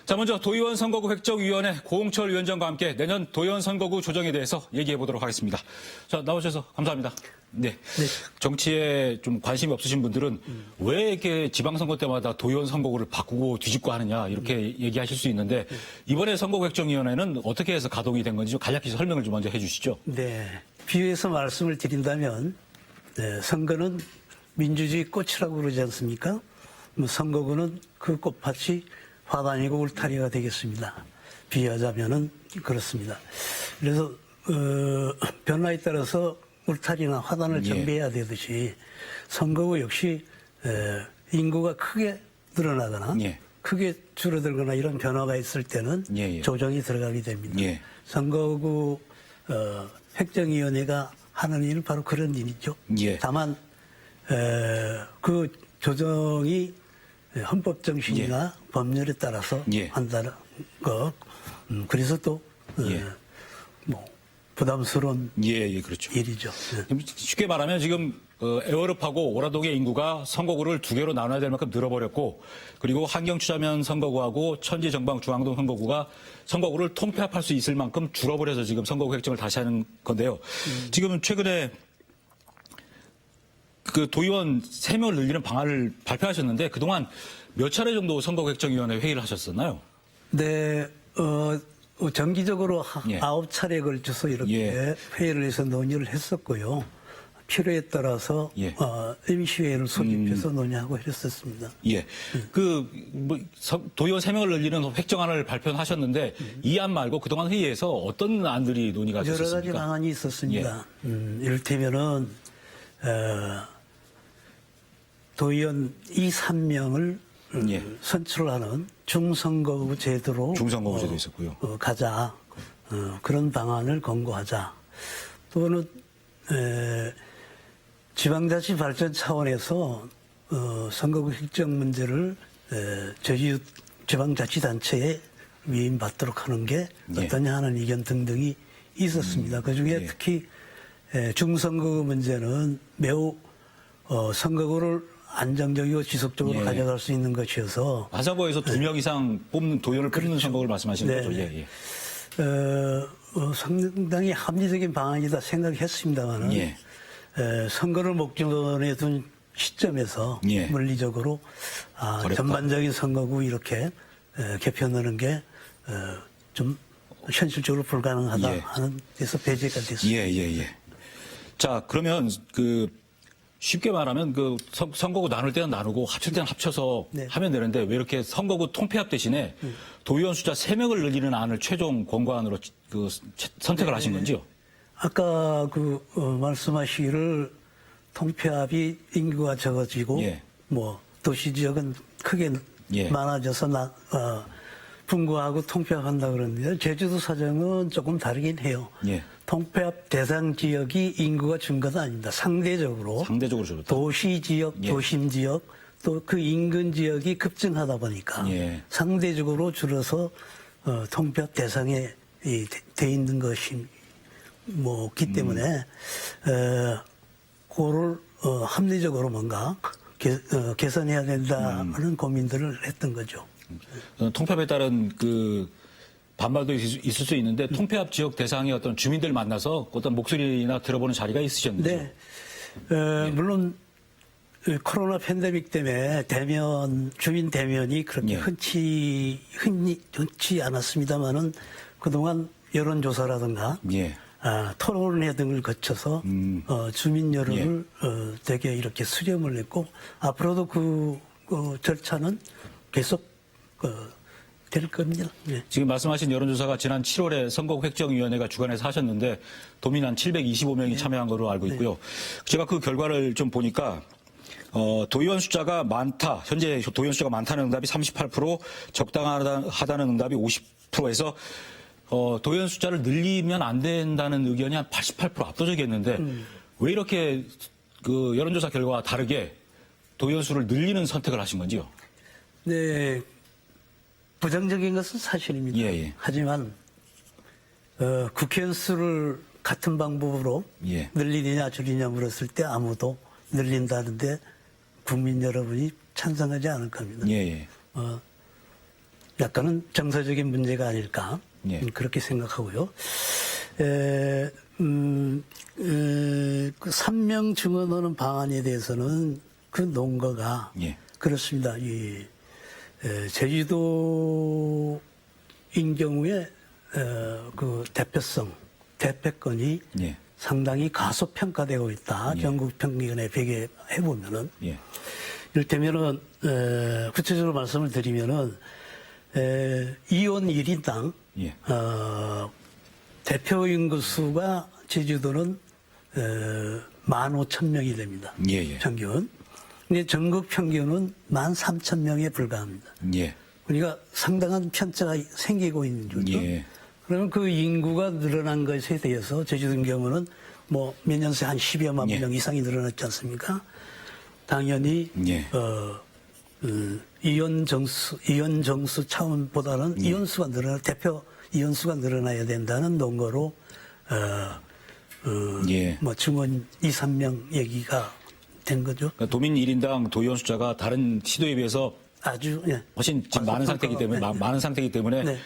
자, 먼저 도의원 선거구 획정위원회 고홍철 위원장과 함께 내년 도의원 선거구 조정에 대해서 얘기해 보도록 하겠습니다. 자, 나오셔서 감사합니다. 네. 정치에 좀 관심이 없으신 분들은 왜 이렇게 지방선거 때마다 도의원 선거구를 바꾸고 뒤집고 하느냐 이렇게 얘기하실 수 있는데 이번에 선거구 획정위원회는 어떻게 해서 가동이 된 건지 좀 간략히 설명을 좀 먼저 해 주시죠. 네. 비유해서 말씀을 드린다면 선거는 민주주의 꽃이라고 그러지 않습니까? 선거구는 그 꽃밭이 화단이고 울타리가 되겠습니다. 비유하자면은 그렇습니다. 그래서 변화에 따라서 울타리나 화단을 정비해야 되듯이 선거구 역시 인구가 크게 늘어나거나 크게 줄어들거나 이런 변화가 있을 때는 조정이 들어가게 됩니다. 선거구 획정위원회가 하는 일은 바로 그런 일이죠. 다만 그 조정이 헌법 정신이나 법률에 따라서 한다는 것. 그래서 또 뭐 부담스러운 그렇죠. 일이죠. 쉽게 말하면 지금 애월읍하고 오라동의 인구가 선거구를 두 개로 나눠야 될 만큼 늘어버렸고 그리고 한경추자면 선거구하고 천지정방 중앙동 선거구가 선거구를 통폐합할 수 있을 만큼 줄어버려서 지금 선거구 획정을 다시 하는 건데요. 지금 최근에 그 도의원 3명을 늘리는 방안을 발표하셨는데 그동안 몇 차례 정도 선거구 획정위원회 회의를 하셨었나요? 네, 정기적으로 9차례에 걸쳐서 이렇게 회의를 해서 논의를 했었고요. 필요에 따라서 임시회의를 소집해서 논의하고 했었습니다. 도의원 3명을 늘리는 획정안을 발표하셨는데 이 안 말고 그동안 회의에서 어떤 안들이 논의가 됐었습니까? 여러 가지 방안이 있었습니다. 이를테면은 도의원 2, 3명을 선출하는 중선거구 제도로 있었고요. 가자. 그런 방안을 권고하자. 또는 지방자치 발전 차원에서 선거구 획정 문제를 제주 지방자치단체에 위임받도록 하는 게 어떠냐 하는 의견 등등이 있었습니다. 그중에 특히 중선거구 문제는 매우 선거구를 안정적이고 지속적으로 가져갈 수 있는 것이어서 한 선거에서 2명 이상 뽑는 도의원을 뽑는 선거를 말씀하시는 거죠? 상당히 합리적인 방안이다 생각했습니다만은 선거를 목전에 둔 시점에서 물리적으로 전반적인 선거구 이렇게 개편하는 게 좀 현실적으로 불가능하다 하는 데서 배제가 됐습니다. 자, 그러면 쉽게 말하면 선거구 나눌 때는 나누고 합칠 때는 합쳐서 하면 되는데 왜 이렇게 선거구 통폐합 대신에 도의원 숫자 3명을 늘리는 안을 최종 권고안으로 선택을 하신 건지요? 아까 말씀하시기를 통폐합이 인구가 적어지고 뭐 도시 지역은 크게 많아져서 분구하고 통폐합한다 그러는데 제주도 사정은 조금 다르긴 해요. 통폐합 대상 지역이 인구가 준 건 아닙니다. 상대적으로 줄었다. 도시 지역, 도심 지역, 또 그 인근 지역이 급증하다 보니까 상대적으로 줄어서 통폐합 대상에 돼 있는 것이 없기 때문에 그거를 합리적으로 뭔가 개선해야 된다는 고민들을 했던 거죠. 통폐합에 따른 반발도 있을 수 있는데 통폐합 지역 대상의 어떤 주민들 만나서 어떤 목소리나 들어보는 자리가 있으셨는지요? 물론 코로나 팬데믹 때문에 주민 대면이 그렇게 흔치 않았습니다만은 그동안 여론조사라든가 토론회 등을 거쳐서 주민 여론을 되게 이렇게 수렴을 했고 앞으로도 그 절차는 계속 될 겁니다. 지금 말씀하신 여론조사가 지난 7월에 선거구 획정위원회가 주관해서 하셨는데 도민 한 725명이 참여한 것으로 알고 있고요. 제가 그 결과를 좀 보니까 도의원 숫자가 많다. 현재 도의원 숫자가 많다는 응답이 38%, 적당하다는 응답이 50%에서 도의원 숫자를 늘리면 안 된다는 의견이 한 88% 압도적이었는데 왜 이렇게 여론조사 결과와 다르게 도의원 수를 늘리는 선택을 하신 건지요? 네. 부정적인 것은 사실입니다. 하지만 국회의원 수를 같은 방법으로 늘리느냐 줄이냐 물었을 때 아무도 늘린다는데 국민 여러분이 찬성하지 않을 겁니다. 약간은 정서적인 문제가 아닐까 예. 그렇게 생각하고요. 그 3명 증언하는 방안에 대해서는 그 논거가 예. 그렇습니다. 제주도인 경우에 그 대표권이 예. 상당히 가소평가되고 있다. 예. 전국 평균에 비교해 보면은 예. 이를테면은 구체적으로 말씀을 드리면은 이원 1인당 예. 대표 인구수가 제주도는 15,000명이 됩니다. 예, 예. 평균. 근데 전국 평균은 13,000명에 불과합니다. 예. 그러니까 상당한 편차가 생기고 있는 거죠. 예. 그러면 그 인구가 늘어난 것에 대해서 제주도의 경우는 뭐 몇 년 새 한 10여만 예. 명 이상이 늘어났지 않습니까? 당연히 예. 이원 정수 차원보다는 이원수가 대표 이원수가 늘어나야 된다는 논거로 예. 뭐 증원 2, 3명 얘기가 된 거죠. 그러니까 도민 1인당 도의원 숫자가 다른 시도에 비해서 아주 훨씬 지금 많은 상태이기 때문에 많은 상태이기 때문에 네.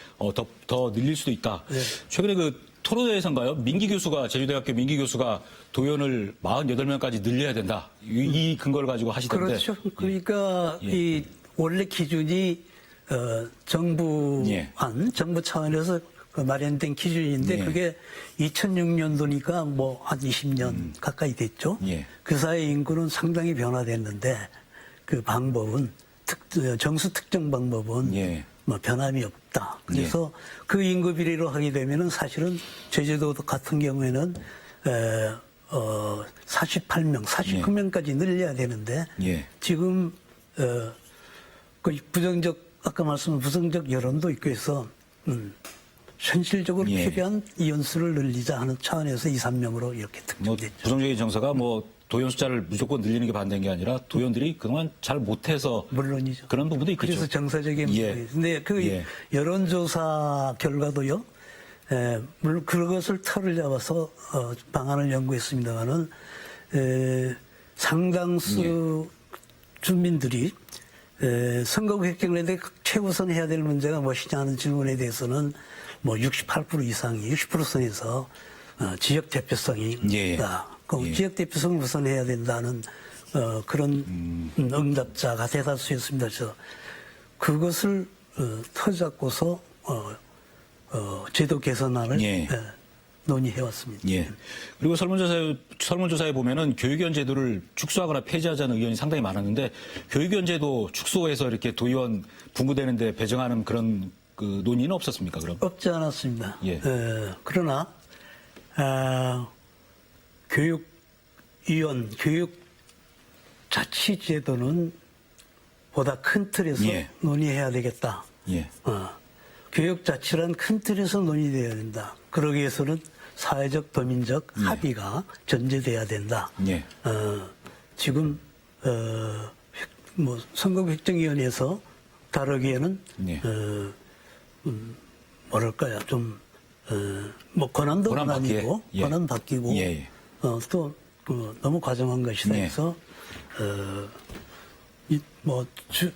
더 늘릴 수도 있다. 네. 최근에 그 토론회에서인가요? 민기 교수가 제주대학교 민기 교수가 도의원을 48명까지 늘려야 된다. 이 근거를 가지고 하시던데. 그렇죠. 그러니까 예. 이 원래 기준이 정부 차원에서 그 마련된 기준인데 예. 그게 2006년도니까 뭐 한 20년 가까이 됐죠. 예. 그 사이 인구는 상당히 변화됐는데 그 방법은 정수 특정 방법은 예. 뭐 변함이 없다. 그래서 그 인구 비례로 하게 되면은 사실은 제주도 같은 경우에는 48명, 49명까지 늘려야 되는데 예. 지금 그 아까 말씀한 부정적 여론도 있고 해서 현실적으로 예. 필요한 이원수를 늘리자 하는 차원에서 2, 3명으로 이렇게 뭐 특정됐죠. 부정적인 정서가 뭐 도의원 숫자를 무조건 늘리는 게 반대인 게 아니라 도의원들이 그동안 잘 못해서 물론이죠. 그런 부분도 있겠죠. 그래서 정서적인 예. 문제. 근데 그 예. 여론조사 결과도요. 물론 그것을 틀을 잡아서 방안을 연구했습니다만은 상당수 주민들이 선거 획정을 했는데 최우선 해야 될 문제가 무엇이냐 하는 질문에 대해서는 뭐 68% 이상이 60% 선에서 지역 대표성이 예. 있다. 그 예. 지역 대표성을 우선해야 된다는 그런 응답자가 대다수였습니다. 그래서 그것을 터잡고서 제도 개선안을 예. 논의해 왔습니다. 예. 그리고 설문조사에 보면은 교육위원 제도를 축소하거나 폐지하자는 의견이 상당히 많았는데 교육위원 제도 축소해서 이렇게 도의원 분구되는데 배정하는 그런 그 논의는 없었습니까? 그럼? 없지 않았습니다. 예. 그러나 교육위원, 교육자치제도는 보다 큰 틀에서 예. 논의해야 되겠다. 예. 교육자치란 큰 틀에서 논의돼야 된다. 그러기 위해서는 사회적, 도민적 합의가 전제돼야 된다. 예. 지금 뭐 선거획정위원회에서 다루기에는 예. 뭐랄까요, 좀 뭐 권한도 아니고 예. 권한 바뀌고 예. 또 너무 과정한 것이다 예. 해서 뭐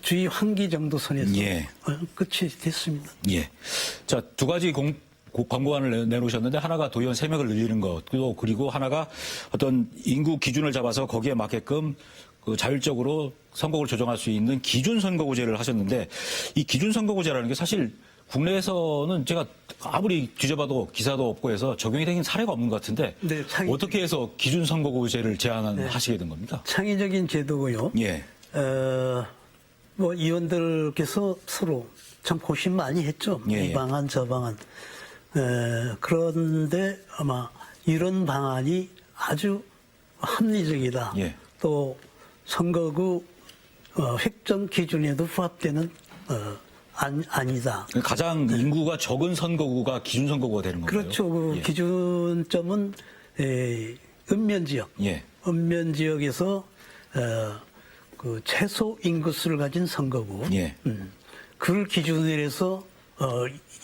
주의 환기 정도 선에서 예. 끝이 됐습니다. 예. 자, 두 가지 권고안을 내놓으셨는데 하나가 도의원 3명을 늘리는 것, 그리고 하나가 어떤 인구 기준을 잡아서 거기에 맞게끔 그 자율적으로 선거구를 조정할 수 있는 기준 선거구제를 하셨는데 이 기준 선거구제라는 게 사실 국내에서는 제가 아무리 뒤져봐도 기사도 없고 해서 적용이 되긴 사례가 없는 것 같은데 네, 어떻게 해서 기준 선거구제를 제안하시게 된 겁니까? 창의적인 제도고요. 예. 뭐 의원들께서 서로 참 고심 많이 했죠. 예, 이 방안 저 방안. 그런데 아마 이런 방안이 아주 합리적이다. 예. 또 선거구 획정 기준에도 부합되는 아니다. 가장 인구가 적은 선거구가 기준 선거구가 되는 건가요? 그렇죠. 그 예. 기준점은 읍면 지역. 예. 읍면 지역에서 그 최소 인구수를 가진 선거구. 예. 그걸 기준으로 해서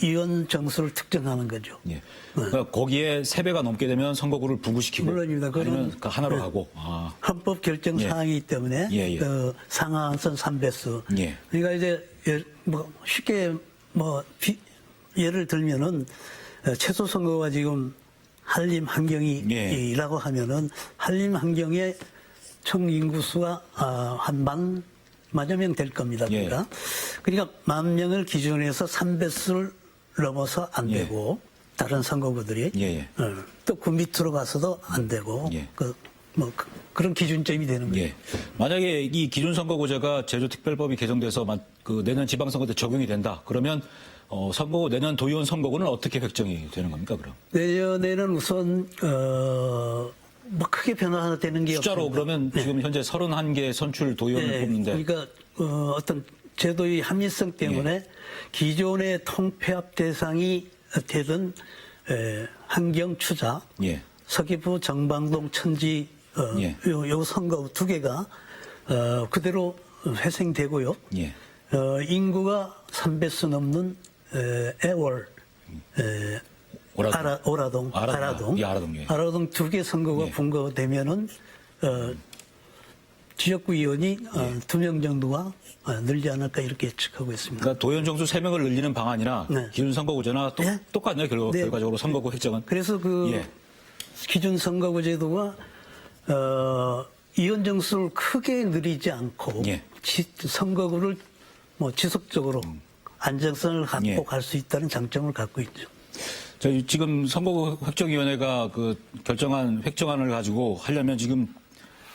의원 정수를 특정하는 거죠. 예. 그러니까 거기에 3배가 넘게 되면 선거구를 분구시키고 물론입니다. 아니면 그건, 그 하나로 가고. 아. 헌법 결정 예. 사항이기 때문에 예, 예. 상하선 3배수. 예. 그러니까 이제 뭐 쉽게 예를 들면은 최소 선거가 지금 한림 한경이라고 예. 하면은 한림 한경의 총 인구수가 한 만여 명 될 겁니다. 예. 그러니까 10,000명을 기준으로 해서 3배수를 넘어서 안 예. 되고 다른 선거구들이 예. 또 그 밑으로 가서도 안 되고 예. 그런 기준점이 되는 거예요. 예. 만약에 이 기존 선거구제가 제주특별법이 개정돼서 그 내년 지방선거 때 적용이 된다. 그러면 선거구 내년 도의원 선거구는 어떻게 획정이 되는 겁니까? 그럼 내년에는 우선 크게 변화되는 게 숫자로 없습니다. 그러면 지금 현재 31개 선출 도의원을 뽑는데 그러니까 어떤 제도의 합리성 때문에 기존의 통폐합 대상이 되던 한경 추자, 예. 서귀포 정방동 천지 요 선거 두 개가 그대로 회생되고요. 예. 인구가 3배수 넘는 애월, 오라동. 아라동, 예, 아라동, 예. 아라동 두 개 선거가 예. 분거되면은 지역구 의원이 2명 정도가 늘지 않을까 이렇게 예측하고 있습니다. 그러니까 도의원 정수 3명을 늘리는 방안이나 네. 기존 선거구제나 네. 똑같네요. 네. 결과적으로 선거구 획정은. 그래서 예. 기존 선거구 제도가 의원 정수를 크게 늘리지 않고 예. 선거구를 지속적으로 안정성을 갖고 예. 갈 수 있다는 장점을 갖고 있죠. 저희 지금 선거구 획정위원회가 그 결정한 획정안을 가지고 하려면 지금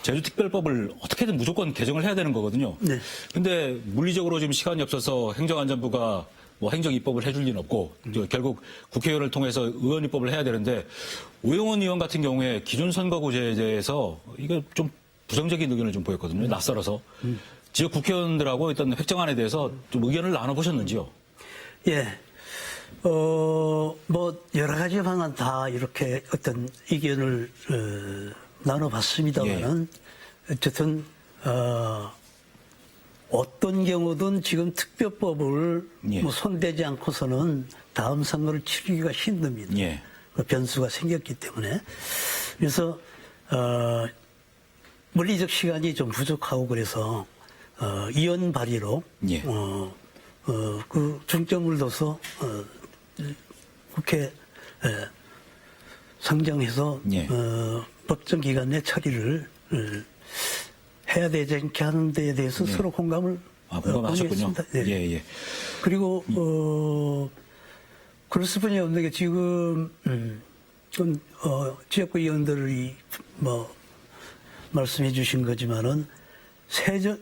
제주특별법을 어떻게든 무조건 개정을 해야 되는 거거든요. 네. 근데 물리적으로 지금 시간이 없어서 행정안전부가 행정입법을 해줄 리는 없고 결국 국회의원을 통해서 의원입법을 해야 되는데 오영원 의원 같은 경우에 기존 선거구제에 대해서 이거 좀 부정적인 의견을 좀 보였거든요. 낯설어서. 지역 국회의원들하고 어떤 획정안에 대해서 좀 의견을 나눠보셨는지요? 예. 여러 가지 방안 다 이렇게 어떤 의견을 나눠봤습니다만은 어쨌든, 어떤 경우든 지금 특별법을 손대지 않고서는 다음 선거를 치르기가 힘듭니다. 예. 그 변수가 생겼기 때문에. 그래서, 물리적 시간이 좀 부족하고 그래서, 이원 발의로, 예. 그 중점을 둬서, 국회, 상정해서, 예. 법정 기간 내 처리를 해야 되지 않게 하는 데에 대해서 서로 공감을 공감하셨군요. 공유했습니다. 네. 예. 그리고 그럴 수뿐이 없는 게 지금 지역구 의원들이 말씀해 주신 거지만은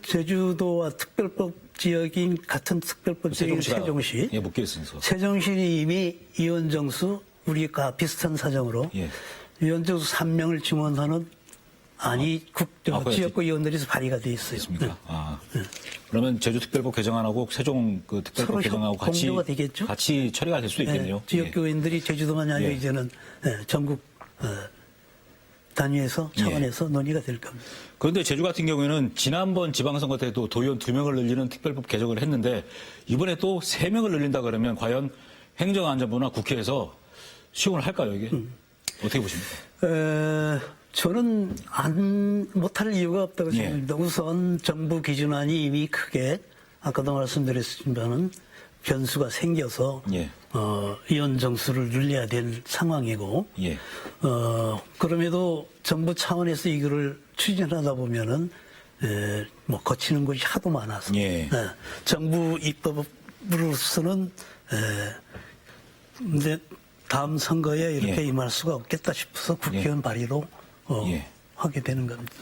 제주도와 특별법 지역인 같은 특별법 지역인 세종시 묶여 있어서 세종시는 이미 의원 정수 우리가 비슷한 사정으로 의원 정수 3명을 증원하는 지역구 의원들에서 발의가 돼 있어요. 있습니까? 그러면 제주특별법 개정안하고 세종 그 특별법 개정하고 공조가 되겠죠? 같이 처리가 될 수도 있겠네요. 지역구 의원들이 제주도만이 아니라 이제는 전국 단위에서 차원에서 논의가 될 겁니다. 그런데 제주 같은 경우에는 지난번 지방선거 때도 도의원 2명을 늘리는 특별법 개정을 했는데 이번에 또 3명을 늘린다 그러면 과연 행정안전부나 국회에서 시행을 할까요, 이게? 어떻게 보십니까? 저는 못할 이유가 없다고 생각합니다. 우선 정부 기준안이 이미 크게 아까도 말씀드렸지만은 변수가 생겨서 의원 정수를 늘려야 될 상황이고 그럼에도 정부 차원에서 이거를 추진하다 보면은 거치는 것이 하도 많아서 정부 입법으로서는 이제 다음 선거에 이렇게 임할 수가 없겠다 싶어서 국회의원 발의로 하게 되는 겁니다.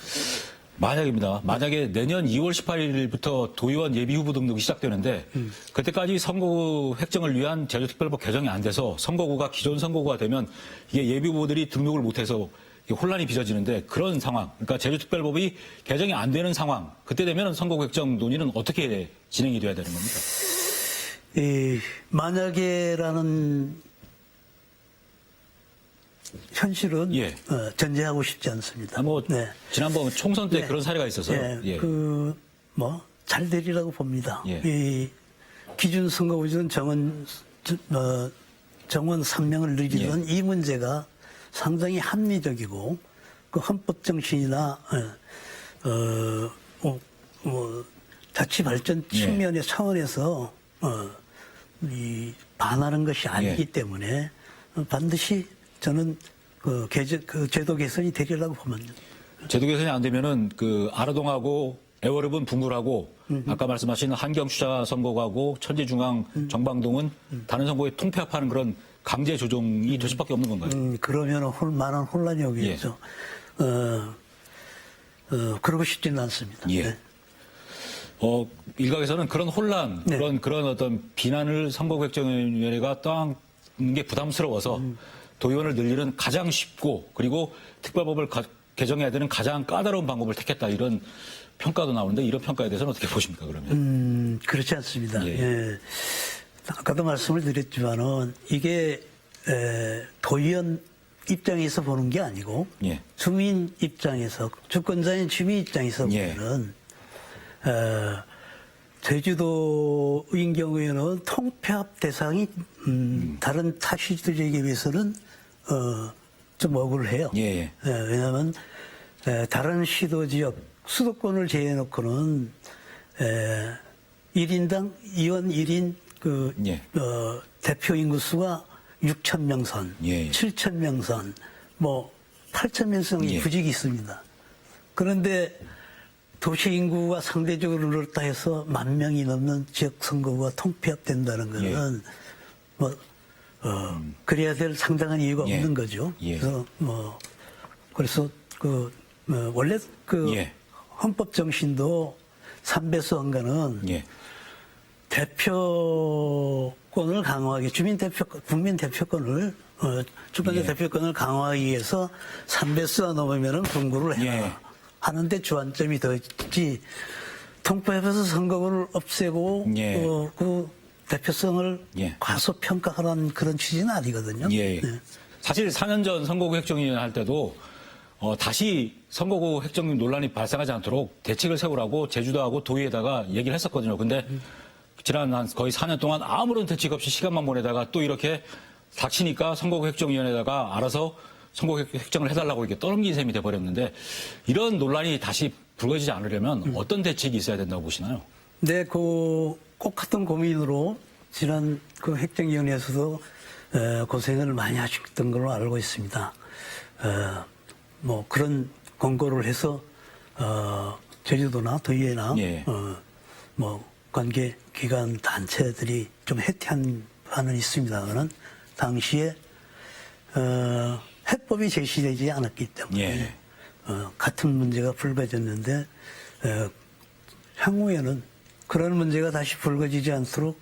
만약에 내년 2월 18일부터 도의원 예비후보 등록이 시작되는데 그때까지 선거구 획정을 위한 제주특별법 개정이 안 돼서 선거구가 기존 선거구가 되면 이게 예비후보들이 등록을 못해서 혼란이 빚어지는데 그런 상황, 그러니까 제주특별법이 개정이 안 되는 상황, 그때 되면 선거구 획정 논의는 어떻게 진행이 돼야 되는 겁니까? 만약에라는 현실은 전제하고 싶지 않습니다. 지난번 총선 때 그런 사례가 있어서요. 잘 되리라고 봅니다. 이 기준 선거구제는 정원 3명을 늘리는 이 문제가 상당히 합리적이고 그 헌법 정신이나 자치 발전 측면의 차원에서 반하는 것이 아니기 예. 때문에 반드시 저는 그 제도 개선이 되리라고 보면요. 제도 개선이 안 되면은 그 아라동하고 애월읍은 분굴하고 아까 말씀하신 한경수자 선거구하고 천지중앙 정방동은 다른 선거에 통폐합하는 그런 강제 조정이 될 수밖에 없는 건가요? 그러면 많은 혼란이 오겠죠. 그러고 싶지는 않습니다. 예. 네. 일각에서는 그런 혼란, 네. 그런 어떤 비난을 선거구획정위원회가 떠안는 게 부담스러워서 도의원을 늘리는 가장 쉽고 그리고 특별법을 개정해야 되는 가장 까다로운 방법을 택했다 이런 평가도 나오는데 이런 평가에 대해서는 어떻게 보십니까 그러면? 그렇지 않습니다. 예. 예. 아까도 말씀을 드렸지만은 이게 도의원 입장에서 보는 게 아니고 예. 주민 입장에서 주권자인 주민 입장에서 예. 보면은 제주도인 경우에는 통폐합 대상이 다른 타시들에게 비해서는 좀 억울해요. 예. 왜냐하면 다른 시도 지역 수도권을 제외해놓고는 1인당 의원 1인 예. 대표 인구수가 6,000명 선, 예. 7,000명 선, 뭐 8,000명 선이 예. 부직이 있습니다. 그런데 도시 인구가 상대적으로 늘었다 해서 10,000명이 넘는 지역 선거구가 통폐합된다는 것은 그래야 될 상당한 이유가 예. 없는 거죠. 예. 그래서 원래 예. 헌법 정신도 3배수 헌가는 예. 대표권을 강화하기, 국민 대표권을, 주권자 예. 대표권을 강화하기 위해서 3배수가 넘으면은 분구를 해라. 예. 하는데 주안점이 더 있지, 통폐합해서 선거구를 없애고, 예. 그 대표성을 예. 과소평가하라는 그런 취지는 아니거든요. 예. 네. 사실 4년 전 선거구 획정위원회 할 때도 다시 선거구 획정 논란이 발생하지 않도록 대책을 세우라고 제주도하고 도의에다가 얘기를 했었거든요. 근데 지난 거의 4년 동안 아무런 대책 없이 시간만 보내다가 또 이렇게 닥치니까 선거구 획정위원회에다가 알아서 선거구 획정을 해달라고 이렇게 떠넘긴 셈이 돼버렸는데 이런 논란이 다시 불거지지 않으려면 어떤 대책이 있어야 된다고 보시나요? 네, 꼭 같은 고민으로 지난 그 획정위원회에서도 고생을 많이 하셨던 걸로 알고 있습니다. 뭐 그런 권고를 해서 제주도나 도의회나 예. 뭐 관계 기관 단체들이 좀 해태한 바는 있습니다만은 당시에 해법이 제시되지 않았기 때문에 예. 같은 문제가 불거졌는데 향후에는 그런 문제가 다시 불거지지 않도록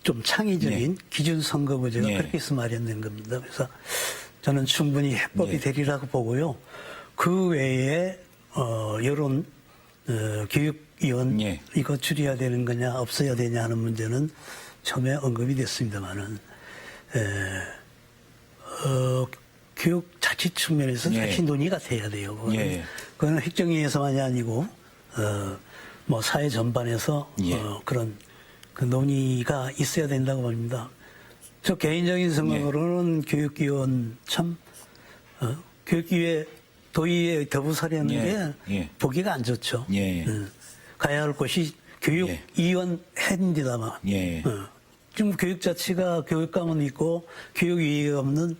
좀 창의적인 기준 선거구제가 예. 그렇게 해서 마련된 겁니다. 그래서 저는 충분히 해법이 예. 되리라고 보고요. 그 외에 여론 교육위원 예. 이거 줄여야 되는 거냐 없어야 되냐 하는 문제는 처음에 언급이 됐습니다만은 교육 자치 측면에서 예. 다시 논의가 돼야 돼요. 그거는, 예. 그거는 획정위에서만이 아니고 뭐 사회 전반에서 예. 그런 그 논의가 있어야 된다고 봅니다. 저 개인적인 생각으로는 교육위원 참 교육위에 도의회 더부사려는 예. 게 예. 보기가 안 좋죠. 예. 가야 할 곳이 교육위원 헤드입니다만 예. 지금 교육 자치가 교육감은 있고 교육위가 없는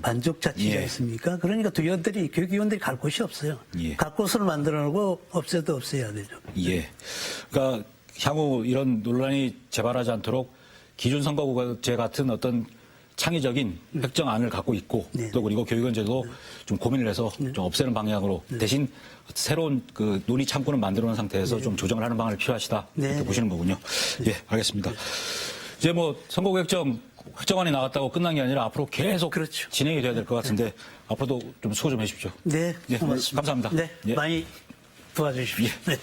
반족 자치지 예. 않습니까? 그러니까 교육위원들이 갈 곳이 없어요. 예. 갈 곳을 만들어놓고 없애도 없애야 되죠. 예. 그러니까 향후 이런 논란이 재발하지 않도록 기준선거구제 같은 어떤 창의적인 획정안을 갖고 있고 네. 또 그리고 교육원제도 좀 고민을 해서 좀 없애는 방향으로 대신 새로운 그 논의 창구를 만들어 놓은 상태에서 좀 조정을 하는 방안이 필요하시다 네. 이렇게 보시는 거군요. 예, 알겠습니다. 이제 뭐 선거구 획정안이 나왔다고 끝난 게 아니라 앞으로 계속 그렇죠. 진행이 돼야 될 것 같은데 앞으로도 좀 수고 좀 해주십시오. 네, 예, 고맙습니다. 감사합니다. 네, 예. 많이 도와주십시오. 예. 네.